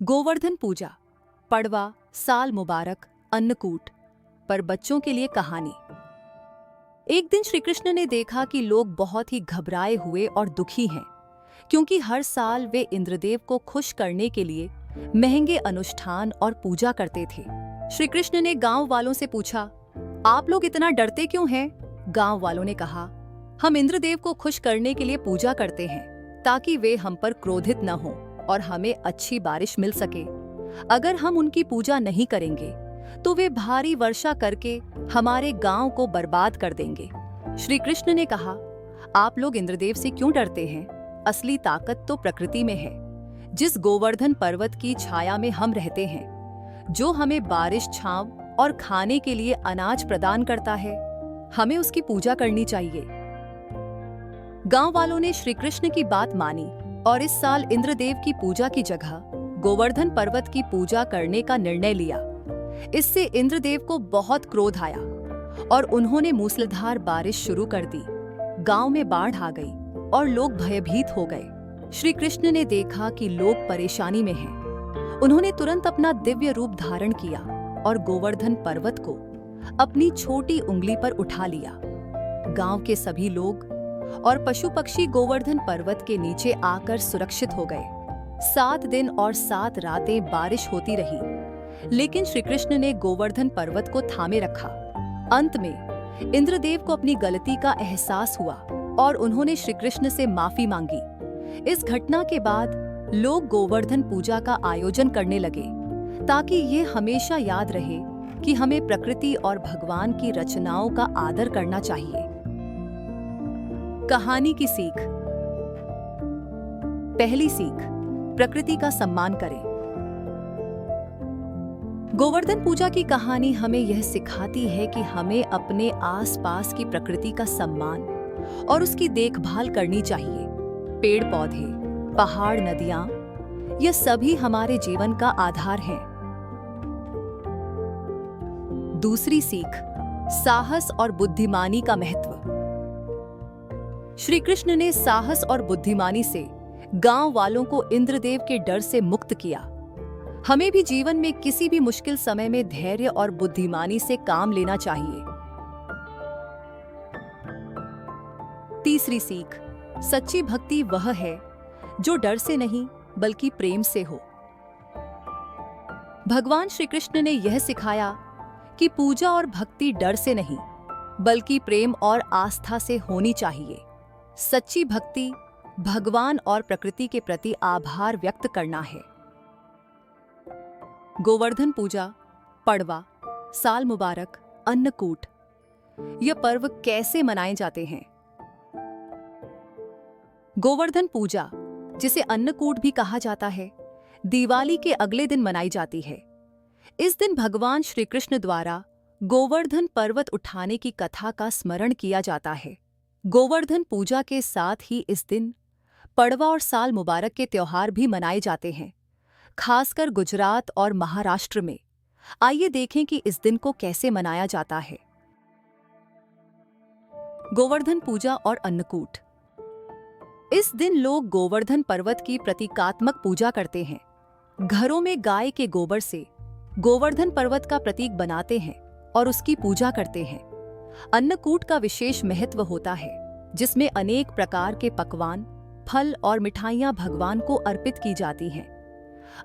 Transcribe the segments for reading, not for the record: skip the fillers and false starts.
गोवर्धन पूजा, पड़वा, साल मुबारक, अन्नकूट पर बच्चों के लिए कहानी। एक दिन श्री कृष्ण ने देखा कि लोग बहुत ही घबराए हुए और दुखी हैं, क्योंकि हर साल वे इंद्रदेव को खुश करने के लिए महंगे अनुष्ठान और पूजा करते थे। श्री कृष्ण ने गांव वालों से पूछा, आप लोग इतना डरते क्यों हैं? गांव वालों ने कहा, हम इंद्रदेव को खुश करने के लिए पूजा करते हैं, ताकि वे हम पर क्रोधित न हों और हमें अच्छी बारिश मिल सके। अगर हम उनकी पूजा नहीं करेंगे तो वे भारी वर्षा करके हमारे गांव को बर्बाद कर देंगे। श्री कृष्ण ने कहा, आप लोग इंद्रदेव से क्यों डरते हैं? असली ताकत तो प्रकृति में है। जिस गोवर्धन पर्वत की छाया में हम रहते हैं, जो हमें बारिश, छांव और खाने के लिए अनाज प्रदान करता है, हमें उसकी पूजा करनी चाहिए। गांव वालों ने श्री कृष्ण की बात मानी और इस साल इंद्रदेव की पूजा की जगह गोवर्धन पर्वत की पूजा करने का निर्णय लिया। इससे इंद्रदेव को बहुत क्रोध आया और उन्होंने मूसलाधार बारिश शुरू कर दी। गांव में बाढ़ आ गई और लोग भयभीत हो गए। श्री कृष्ण ने देखा कि लोग परेशानी में हैं। उन्होंने तुरंत अपना दिव्य रूप धारण किया और गोवर्धन पर्वत को अपनी छोटी उंगली पर उठा लिया। गांव के सभी लोग और पशु पक्षी गोवर्धन पर्वत के नीचे आकर सुरक्षित हो गए। 7 दिन और 7 रातें बारिश होती रही, लेकिन श्री कृष्ण ने गोवर्धन पर्वत को थामे रखा। अंत में इंद्रदेव को अपनी गलती का एहसास हुआ और उन्होंने श्री कृष्ण से माफी मांगी। इस घटना के बाद लोग गोवर्धन पूजा का आयोजन करने लगे, ताकि ये हमेशा याद रहे कि हमें प्रकृति और भगवान की रचनाओं का आदर करना चाहिए। कहानी की सीख। पहली सीख, प्रकृति का सम्मान करें। गोवर्धन पूजा की कहानी हमें यह सिखाती है कि हमें अपने आसपास की प्रकृति का सम्मान और उसकी देखभाल करनी चाहिए। पेड़ पौधे, पहाड़, नदियां, ये सभी हमारे जीवन का आधार हैं। दूसरी सीख, साहस और बुद्धिमानी का महत्व। श्री कृष्ण ने साहस और बुद्धिमानी से गांव वालों को इंद्रदेव के डर से मुक्त किया। हमें भी जीवन में किसी भी मुश्किल समय में धैर्य और बुद्धिमानी से काम लेना चाहिए। तीसरी सीख, सच्ची भक्ति वह है जो डर से नहीं बल्कि प्रेम से हो। भगवान श्री कृष्ण ने यह सिखाया कि पूजा और भक्ति डर से नहीं बल्कि प्रेम और आस्था से होनी चाहिए। सच्ची भक्ति भगवान और प्रकृति के प्रति आभार व्यक्त करना है। गोवर्धन पूजा, पड़वा, साल मुबारक, अन्नकूट, ये पर्व कैसे मनाए जाते हैं? गोवर्धन पूजा, जिसे अन्नकूट भी कहा जाता है, दिवाली के अगले दिन मनाई जाती है। इस दिन भगवान श्री कृष्ण द्वारा गोवर्धन पर्वत उठाने की कथा का स्मरण किया जाता है। गोवर्धन पूजा के साथ ही इस दिन पड़वा और साल मुबारक के त्योहार भी मनाए जाते हैं, खासकर गुजरात और महाराष्ट्र में। आइए देखें कि इस दिन को कैसे मनाया जाता है। गोवर्धन पूजा और अन्नकूट। इस दिन लोग गोवर्धन पर्वत की प्रतीकात्मक पूजा करते हैं। घरों में गाय के गोबर से गोवर्धन पर्वत का प्रतीक बनाते हैं और उसकी पूजा करते हैं। अन्नकूट का विशेष महत्व होता है, जिसमें अनेक प्रकार के पकवान, फल और मिठाइयां भगवान को अर्पित की जाती हैं।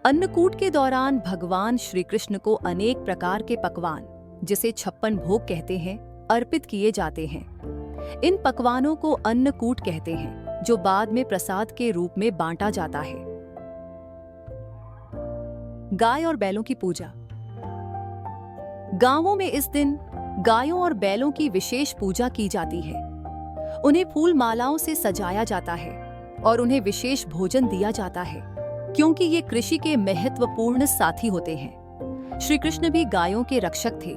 अन्नकूट के दौरान भगवान श्री कृष्ण को अनेक प्रकार के पकवान, जिसे 56 भोग कहते हैं, अर्पित किए जाते हैं। इन पकवानों को अन्नकूट कहते हैं, जो बाद में प्रसाद के रूप में बांटा जाता है। गाय और बैलों की पूजा। गांवों में इस दिन गायों और बैलों की विशेष पूजा की जाती है। उन्हें फूल मालाओं से सजाया जाता है और उन्हें विशेष भोजन दिया जाता है, क्योंकि ये कृषि के महत्वपूर्ण साथी होते हैं। श्री कृष्ण भी गायों के रक्षक थे,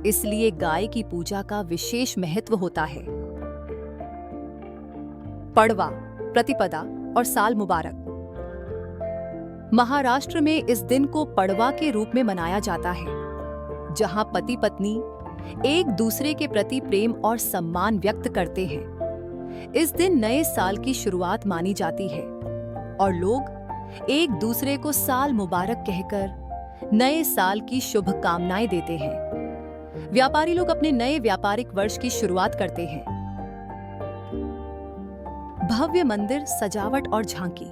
इसलिए गाय की पूजा का विशेष महत्व होता है। पड़वा, प्रतिपदा और साल मुबारक। महाराष्ट्र में इस दिन को पड़वा के रूप में मनाया जाता है, जहां पति पत्नी एक दूसरे के प्रति प्रेम और सम्मान व्यक्त करते हैं। इस दिन नए साल की शुरुआत मानी जाती है और लोग एक दूसरे को साल मुबारक कहकर नए साल की शुभकामनाएं देते हैं। व्यापारी लोग अपने नए व्यापारिक वर्ष की शुरुआत करते हैं। भव्य मंदिर, सजावट और झांकी।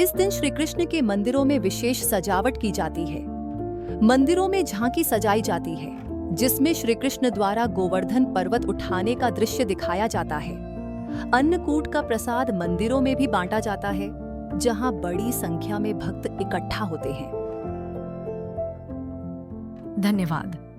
इस दिन श्री कृष्ण के मंदिरों में विशेष सजावट की जाती है। मंदिरों में झांकी सजाई जाती है जिसमें श्री कृष्ण द्वारा गोवर्धन पर्वत उठाने का दृश्य दिखाया जाता है। अन्नकूट का प्रसाद मंदिरों में भी बांटा जाता है जहां बड़ी संख्या में भक्त इकट्ठा होते हैं। धन्यवाद।